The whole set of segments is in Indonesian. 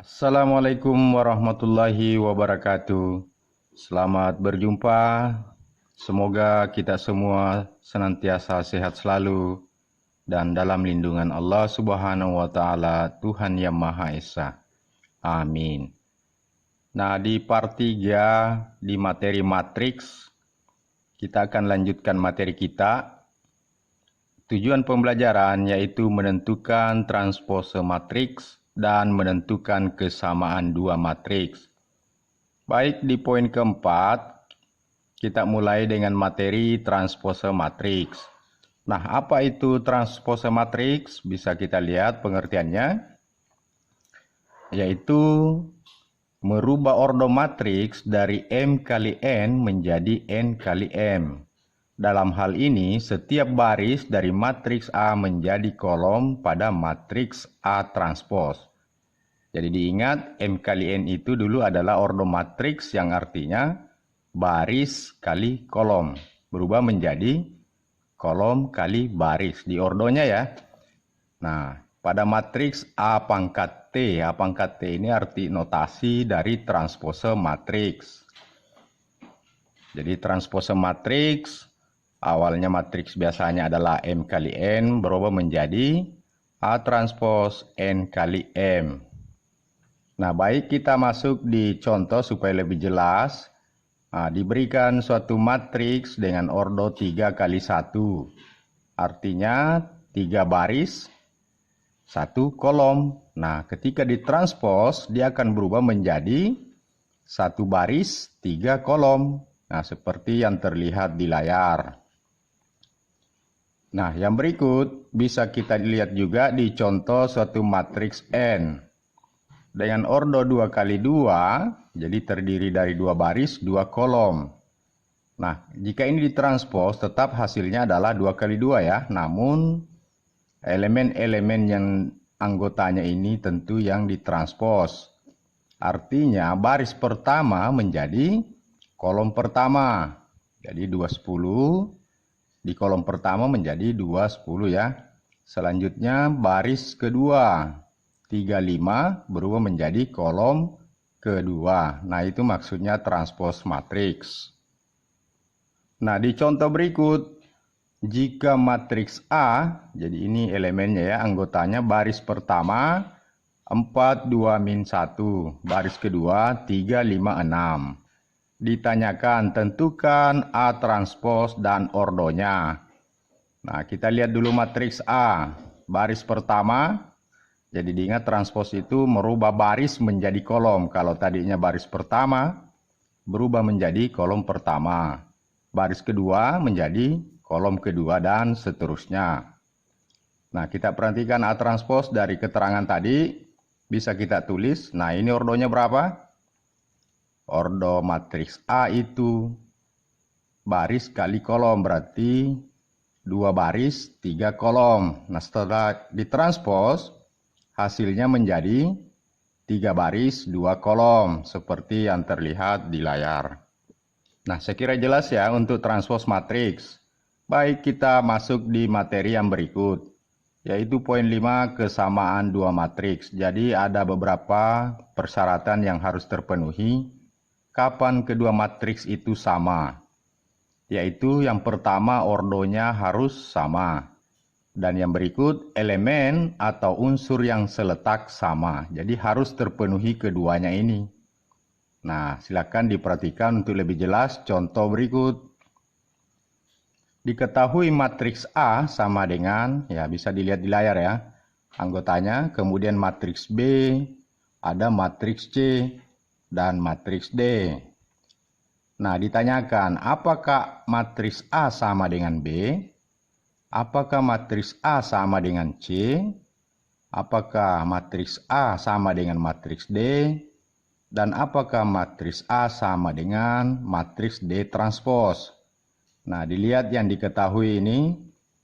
Assalamualaikum warahmatullahi wabarakatuh. Selamat berjumpa. Semoga kita semua senantiasa sehat selalu dan dalam lindungan Allah Subhanahu wa taala, Tuhan Yang Maha Esa. Amin. Nah, di part 3 di materi matriks kita akan lanjutkan materi kita. Tujuan pembelajaran yaitu menentukan transpose matriks dan menentukan kesamaan dua matriks. Baik, di poin keempat, kita mulai dengan materi transpose matriks. Nah, apa itu transpose matriks? Bisa kita lihat pengertiannya, yaitu merubah ordo matriks dari M kali N menjadi N kali M. Dalam hal ini, setiap baris dari matriks A menjadi kolom pada matriks A transpose. Jadi diingat, M kali N itu dulu adalah ordo matriks yang artinya baris kali kolom. Berubah menjadi kolom kali baris di ordonya ya. Nah, pada matriks A pangkat T. A pangkat T ini arti notasi dari transpose matriks. Jadi transpose matriks, awalnya matriks biasanya adalah M kali N, berubah menjadi A transpose N kali M. Nah, baik kita masuk di contoh supaya lebih jelas. Nah, diberikan suatu matriks dengan ordo 3 kali 1. Artinya 3 baris, 1 kolom. Nah, ketika ditranspos, dia akan berubah menjadi 1 baris, 3 kolom. Nah, seperti yang terlihat di layar. Nah, yang berikut bisa kita lihat juga di contoh suatu matriks N. Dengan ordo 2 kali 2, jadi terdiri dari 2 baris, 2 kolom. Nah, jika ini ditranspos, tetap hasilnya adalah 2 kali 2 ya. Namun, elemen-elemen yang anggotanya ini tentu yang ditranspos. Artinya, baris pertama menjadi kolom pertama. Jadi 210, di kolom pertama menjadi 210 ya. Selanjutnya, baris kedua. 35 berubah menjadi kolom kedua. Nah, itu maksudnya transpose matriks. Nah, di contoh berikut, jika matriks A, jadi ini elemennya ya, anggotanya baris pertama 4, 2, min 1, baris kedua 3, 5, 6. Ditanyakan, tentukan A transpose dan ordonya. Nah, kita lihat dulu matriks A, baris pertama. Jadi diingat transpos itu merubah baris menjadi kolom. Kalau tadinya baris pertama, berubah menjadi kolom pertama. Baris kedua menjadi kolom kedua dan seterusnya. Nah, kita perhatikan A transpos dari keterangan tadi. Bisa kita tulis. Nah, ini ordonya berapa? Ordo matriks A itu baris kali kolom. Berarti 2 baris, 3 kolom. Nah, setelah ditranspos, hasilnya menjadi 3 baris, 2 kolom, seperti yang terlihat di layar. Nah, saya kira jelas ya untuk transpose matriks. Baik, kita masuk di materi yang berikut, yaitu poin 5, kesamaan dua matriks. Jadi ada beberapa persyaratan yang harus terpenuhi kapan kedua matriks itu sama. Yaitu yang pertama, ordonya harus sama. Dan yang berikut, elemen atau unsur yang seletak sama. Jadi harus terpenuhi keduanya ini. Nah, silakan diperhatikan untuk lebih jelas contoh berikut. Diketahui matriks A sama dengan, ya bisa dilihat di layar ya, anggotanya. Kemudian matriks B, ada matriks C, dan matriks D. Nah, ditanyakan, apakah matriks A sama dengan B? Apakah matriks A sama dengan C? Apakah matriks A sama dengan matriks D? Dan apakah matriks A sama dengan matriks D transpose? Nah, dilihat yang diketahui ini,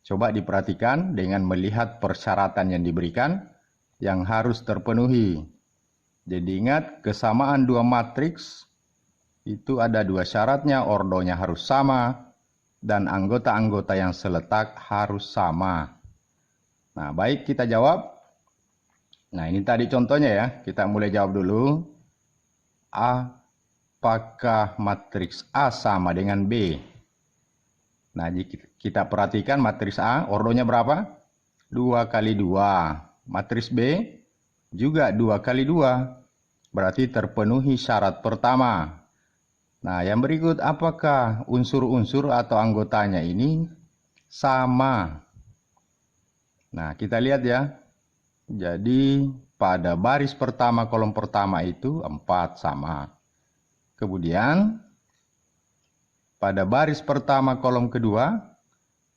coba diperhatikan dengan melihat persyaratan yang diberikan yang harus terpenuhi. Jadi ingat, kesamaan dua matriks itu ada 2 syaratnya, ordonya harus sama, dan anggota-anggota yang seletak harus sama. Nah, baik kita jawab. Nah, ini tadi contohnya ya. Kita mulai jawab dulu. Apakah matriks A sama dengan B? Nah, jika kita perhatikan matriks A, ordonya berapa? 2 kali 2. Matriks B juga 2 kali 2. Berarti terpenuhi syarat pertama. Nah, yang berikut, apakah unsur-unsur atau anggotanya ini sama? Nah, kita lihat ya. Jadi, pada baris pertama, kolom pertama itu 4 sama. Kemudian, pada baris pertama, kolom kedua,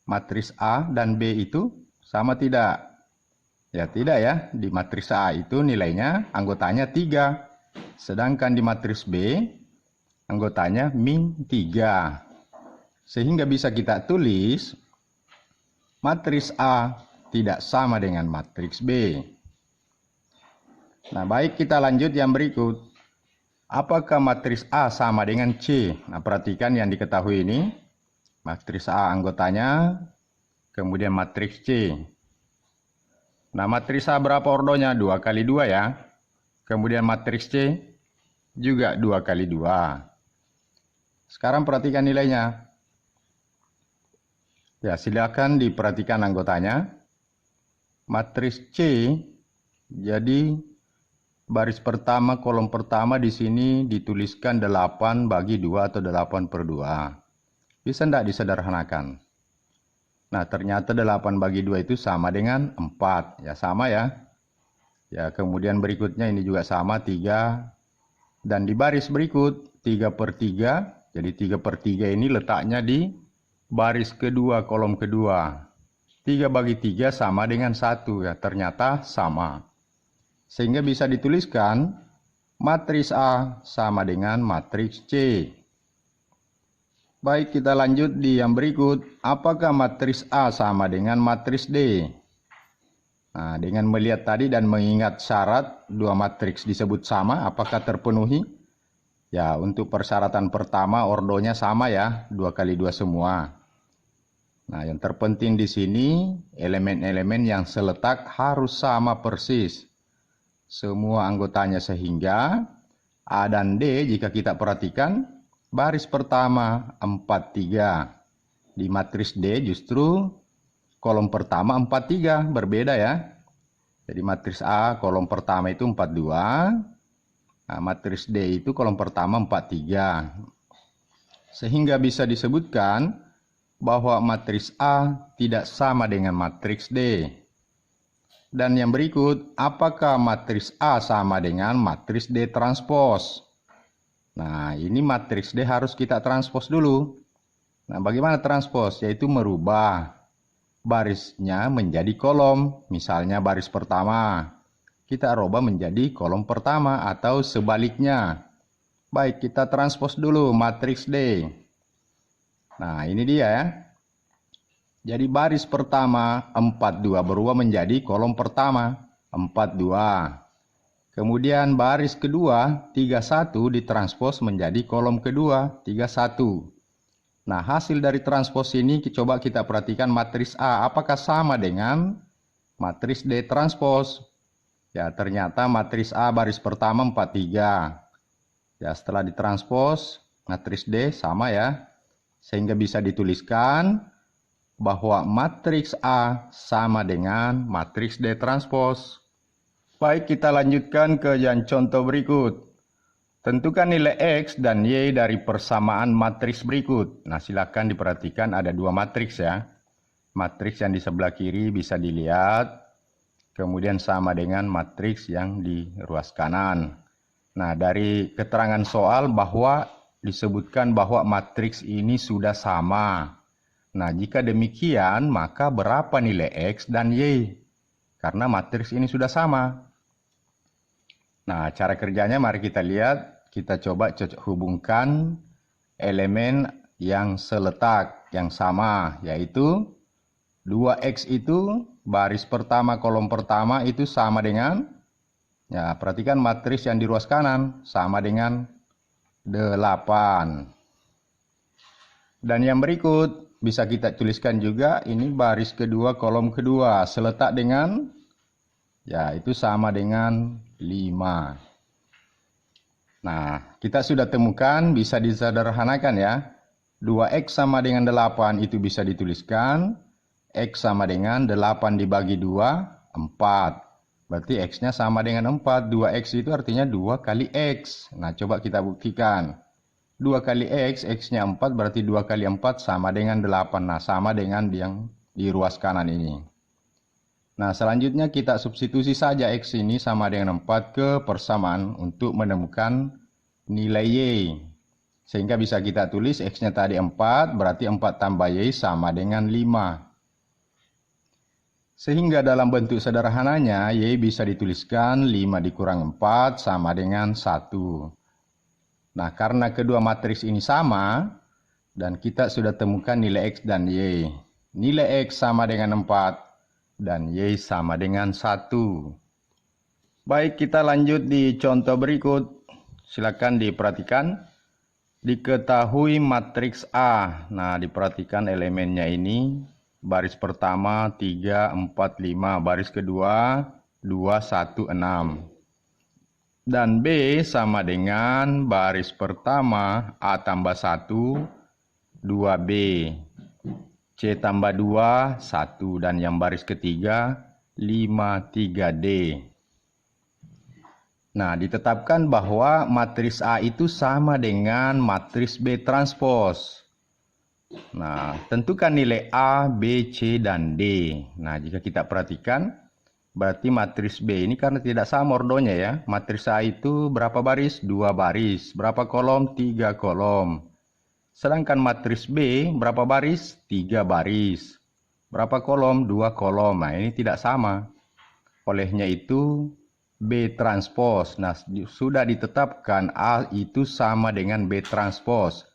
matriks A dan B itu sama tidak? Ya, tidak ya. Di matriks A itu nilainya, anggotanya 3. Sedangkan di matriks B, anggotanya min 3. Sehingga bisa kita tulis, matriks A tidak sama dengan matriks B. Nah, baik, kita lanjut yang berikut. Apakah matriks A sama dengan C? Nah, perhatikan yang diketahui ini. Matriks A anggotanya, kemudian matriks C. Nah, matriks A berapa ordonya? 2 kali 2 ya. Kemudian matriks C juga 2 kali 2. Sekarang perhatikan nilainya. Ya, silakan diperhatikan anggotanya. Matriks C, jadi baris pertama, kolom pertama di sini dituliskan 8 bagi 2 atau 8/2. Bisa tidak disederhanakan? Nah, ternyata 8 bagi 2 itu sama dengan 4. Ya, sama ya. Ya, kemudian berikutnya ini juga sama, 3. Dan di baris berikut, 3/3. Jadi 3/3 ini letaknya di baris kedua, kolom kedua. 3 bagi 3 sama dengan 1. Ya, ternyata sama. Sehingga bisa dituliskan matriks A sama dengan matriks C. Baik, kita lanjut di yang berikut. Apakah matriks A sama dengan matriks D? Nah, dengan melihat tadi dan mengingat syarat dua matriks disebut sama, apakah terpenuhi? Ya, untuk persyaratan pertama ordonya sama ya, 2 kali 2 semua. Nah, yang terpenting di sini elemen-elemen yang seletak harus sama persis semua anggotanya, sehingga A dan D jika kita perhatikan baris pertama 4/3. Di matriks D justru kolom pertama 4/3, berbeda ya. Jadi matriks A kolom pertama itu 4/2. Nah, matriks D itu kolom pertama 4/3. Sehingga bisa disebutkan bahwa matriks A tidak sama dengan matriks D. Dan yang berikut, apakah matriks A sama dengan matriks D transpos? Nah, ini matriks D harus kita transpos dulu. Nah, bagaimana transpos? Yaitu merubah barisnya menjadi kolom. Misalnya baris pertama, kita rubah menjadi kolom pertama atau sebaliknya. Baik, kita transpos dulu matriks D. Nah, ini dia ya. Jadi baris pertama 4/2 berubah menjadi kolom pertama 4/2. Kemudian baris kedua 3/1 ditranspos menjadi kolom kedua 3/1. Nah, hasil dari transpos ini coba kita perhatikan matriks A apakah sama dengan matriks D transpos. Ya, ternyata matriks A baris pertama 4/3. Ya, setelah ditranspos matriks D sama ya. Sehingga bisa dituliskan bahwa matriks A sama dengan matriks D transpos. Baik, kita lanjutkan ke yang contoh berikut. Tentukan nilai X dan Y dari persamaan matriks berikut. Nah, silakan diperhatikan ada dua matriks ya. Matriks yang di sebelah kiri bisa dilihat, kemudian sama dengan matriks yang di ruas kanan. Nah, dari keterangan soal bahwa disebutkan bahwa matriks ini sudah sama. Nah, jika demikian, maka berapa nilai X dan Y? Karena matriks ini sudah sama. Nah, cara kerjanya mari kita lihat. Kita coba cocok hubungkan elemen yang seletak, yang sama, yaitu 2X itu baris pertama, kolom pertama itu sama dengan, ya perhatikan matriks yang di ruas kanan, sama dengan 8. Dan yang berikut, bisa kita tuliskan juga ini baris kedua, kolom kedua, seletak dengan Ya, itu sama dengan 5. Nah, kita sudah temukan, bisa disederhanakan ya. 2x sama dengan 8 itu bisa dituliskan. X sama dengan 8 dibagi 2, 4. Berarti X-nya sama dengan 4. 2X itu artinya 2 kali X. Nah, coba kita buktikan. 2 kali X, X-nya 4, berarti 2 kali 4 sama dengan 8. Nah, sama dengan yang di ruas kanan ini. Nah, selanjutnya kita substitusi saja X ini sama dengan 4 ke persamaan untuk menemukan nilai Y. Sehingga bisa kita tulis X-nya tadi 4, berarti 4 tambah Y sama dengan 5. Sehingga dalam bentuk sederhananya, Y bisa dituliskan 5 dikurang 4 sama dengan 1. Nah, karena kedua matriks ini sama, dan kita sudah temukan nilai X dan Y. Nilai X sama dengan 4, dan Y sama dengan 1. Baik, kita lanjut di contoh berikut. Silakan diperhatikan. Diketahui matriks A. Nah, diperhatikan elemennya ini. Baris pertama 3, 4, 5. Baris kedua 2, 1, 6. Dan B sama dengan baris pertama A tambah 1, 2B. C tambah 2, 1. Dan yang baris ketiga 5, 3D. Nah, ditetapkan bahwa matriks A itu sama dengan matriks B transpose. Nah, tentukan nilai A, B, C, dan D. Nah, jika kita perhatikan, berarti matriks B ini karena tidak sama ordonya ya. Matriks A itu berapa baris? 2 baris. Berapa kolom? 3 kolom. Sedangkan matriks B berapa baris? 3 baris. Berapa kolom? 2 kolom. Nah, ini tidak sama. Olehnya itu B transpose. Nah, sudah ditetapkan A itu sama dengan B transpose.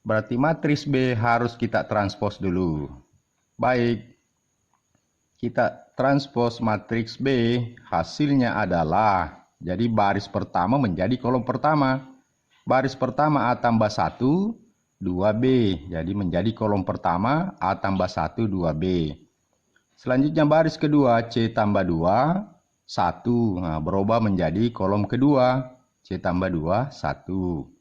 Berarti matriks B harus kita transpose dulu. Baik. Kita transpose matriks B, hasilnya adalah, jadi baris pertama menjadi kolom pertama. Baris pertama A tambah 1, 2B. Jadi menjadi kolom pertama A tambah 1, 2B. Selanjutnya baris kedua C tambah 2, 1. Nah, berubah menjadi kolom kedua C tambah 2, 1.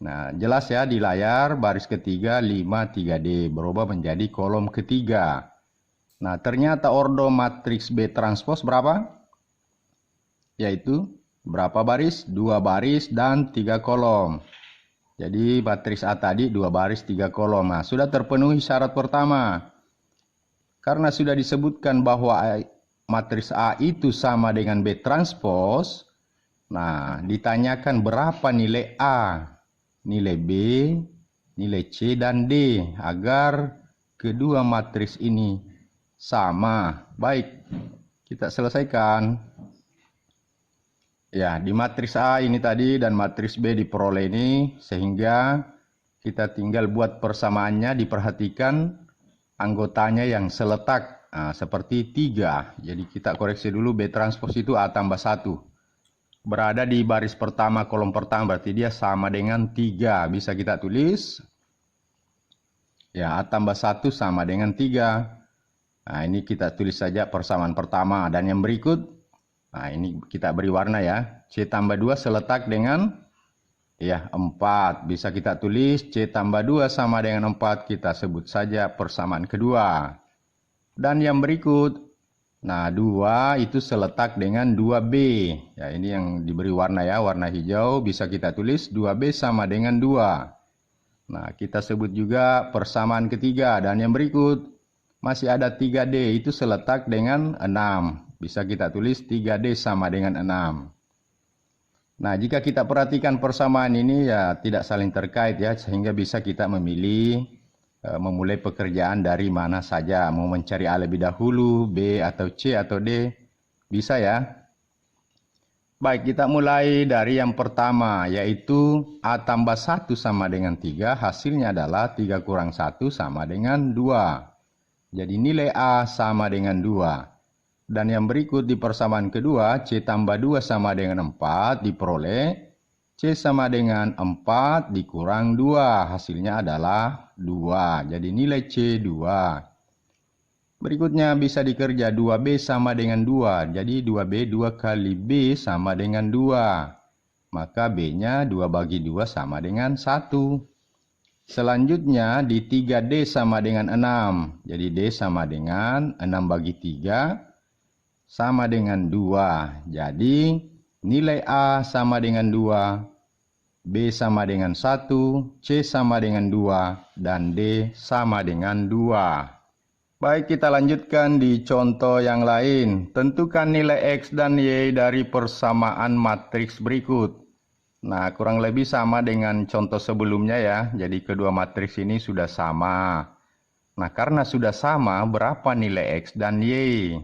Nah, jelas ya di layar baris ketiga 5, 3D. Berubah menjadi kolom ketiga. Nah, ternyata ordo matriks B transpose berapa? Yaitu berapa baris? 2 baris dan 3 kolom. Jadi matriks A tadi 2 baris 3 kolom. Nah, sudah terpenuhi syarat pertama. Karena sudah disebutkan bahwa matriks A itu sama dengan B transpose. Nah, ditanyakan berapa nilai A, nilai B, nilai C, dan D agar kedua matriks ini sama. Baik, kita selesaikan. Ya, di matriks A ini tadi dan matriks B diperoleh ini, sehingga kita tinggal buat persamaannya. Diperhatikan anggotanya yang seletak. Nah, seperti 3. Jadi kita koreksi dulu, B transpose itu A tambah 1. Berada di baris pertama, kolom pertama, berarti dia sama dengan 3. Bisa kita tulis. Ya, A tambah 1 sama dengan 3. Nah, ini kita tulis saja persamaan pertama. Dan yang berikut, nah ini kita beri warna ya. C tambah 2 seletak dengan ya 4. Bisa kita tulis C tambah 2 sama dengan 4. Kita sebut saja persamaan kedua. Dan yang berikut, nah 2 itu seletak dengan 2B. Ya, ini yang diberi warna ya, warna hijau. Bisa kita tulis 2B sama dengan 2. Nah, kita sebut juga persamaan ketiga. Dan yang berikut, masih ada 3D, itu seletak dengan 6. Bisa kita tulis 3D sama dengan 6. Nah, jika kita perhatikan persamaan ini ya tidak saling terkait ya, sehingga bisa kita memilih memulai pekerjaan dari mana saja. Mau mencari A lebih dahulu, B atau C atau D, bisa ya. Baik, kita mulai dari yang pertama, yaitu A tambah 1 sama dengan 3, hasilnya adalah 3 kurang 1 sama dengan 2. Jadi nilai A sama dengan 2. Dan yang berikut di persamaan kedua, C tambah 2 sama dengan 4 diperoleh. C sama dengan 4 dikurang 2. Hasilnya adalah 2. Jadi nilai C 2. Berikutnya bisa dikerja 2B sama dengan 2. Jadi 2B 2 kali B sama dengan 2. Maka B-nya 2 bagi 2 sama dengan 1. Selanjutnya di 3D sama dengan 6. Jadi D sama dengan 6 bagi 3 sama dengan 2. Jadi nilai A sama dengan 2. B sama dengan 1, C sama dengan 2, dan D sama dengan 2. Baik, kita lanjutkan di contoh yang lain. Tentukan nilai X dan Y dari persamaan matriks berikut. Nah, kurang lebih sama dengan contoh sebelumnya ya. Jadi kedua matriks ini sudah sama. Nah, karena sudah sama, berapa nilai X dan Y?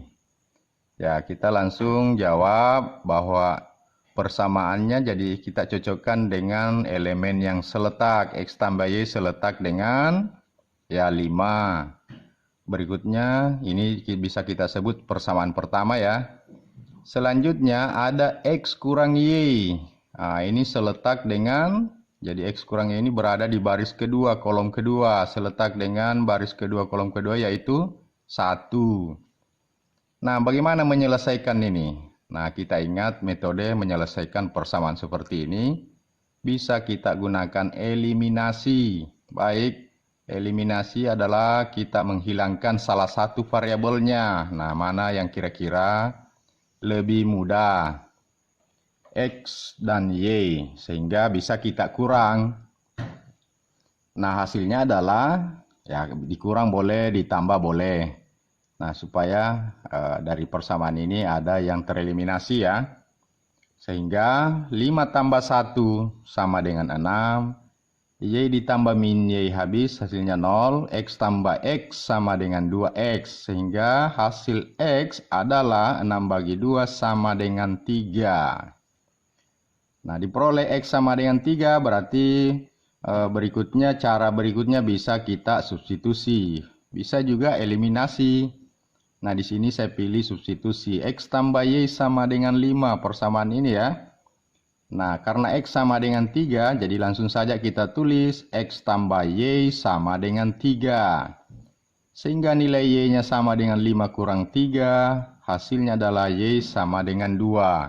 Ya, kita langsung jawab bahwa persamaannya jadi kita cocokkan dengan elemen yang seletak. X tambah Y seletak dengan ya 5. Berikutnya ini bisa kita sebut persamaan pertama ya. Selanjutnya ada X kurang Y. Nah, ini seletak dengan, jadi X kurang Y ini berada di baris kedua, kolom kedua. Seletak dengan baris kedua, kolom kedua yaitu 1. Nah, bagaimana menyelesaikan ini? Nah, kita ingat metode menyelesaikan persamaan seperti ini. Bisa kita gunakan eliminasi. Baik. Eliminasi adalah kita menghilangkan salah satu variabelnya. Nah, mana yang kira-kira lebih mudah? X dan Y. Sehingga bisa kita kurang. Nah, hasilnya adalah, ya dikurang boleh, ditambah boleh. Nah, supaya dari persamaan ini ada yang tereliminasi ya. Sehingga 5 tambah 1 sama dengan 6. Y ditambah min Y habis, hasilnya 0. X tambah X sama dengan 2X. Sehingga hasil X adalah 6 bagi 2 sama dengan 3. Nah, diperoleh X sama dengan 3 berarti berikutnya, cara berikutnya bisa kita substitusi. Bisa juga eliminasi. Nah, di sini saya pilih substitusi. X tambah Y sama dengan 5, persamaan ini ya. Nah, karena X sama dengan 3, jadi langsung saja kita tulis X tambah Y sama dengan 3. Sehingga nilai Y-nya sama dengan 5 kurang 3, hasilnya adalah Y sama dengan 2.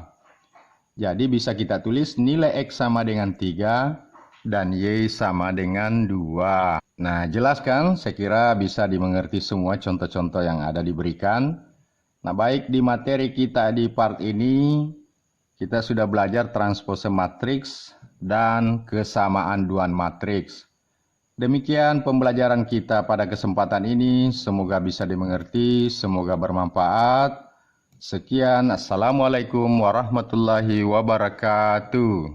Jadi bisa kita tulis nilai X sama dengan 3 dan Y sama dengan 2. Nah, jelas kan? Saya kira bisa dimengerti semua contoh-contoh yang ada diberikan. Nah, baik di materi kita di part ini, kita sudah belajar transpose matriks dan kesamaan duaan matriks. Demikian pembelajaran kita pada kesempatan ini. Semoga bisa dimengerti, semoga bermanfaat. Sekian, Assalamualaikum warahmatullahi wabarakatuh.